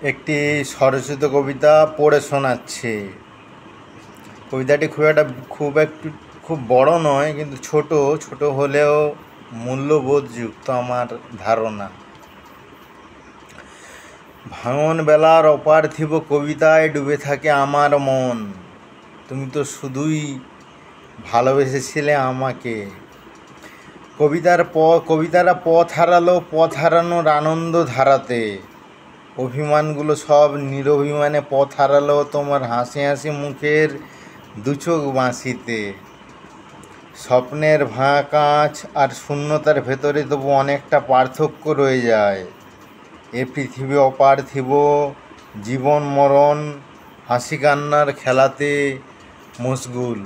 একটি স্বরচিত কবিতা পড়ে শোনাচ্ছি। কবিতাটি খুব বড় নয়, কিন্তু ছোট হলেও মূল্যবোধযুক্ত আমার ধারণা। ভাঙন বেলার অপার্থিব কবিতায় ডুবে থাকে আমার মন। তুমি তো শুধুই ভালোবেসেছিলে আমাকে। কবিতারা পথ হারানোর আনন্দ ধারাতে। অভিমানগুলো সব নিরভিমানে পথ হারালো তোমার হাসি হাসি মুখের দুচোখ বাঁশিতে। স্বপ্নের ভাঙা কাঁচ আর শূন্যতার ভেতরে তবু অনেকটা পার্থক্য রয়ে যায়। এ পৃথিবী অপার্থিব, জীবন মরণ হাসি কান্নার খেলাতে মশগুল।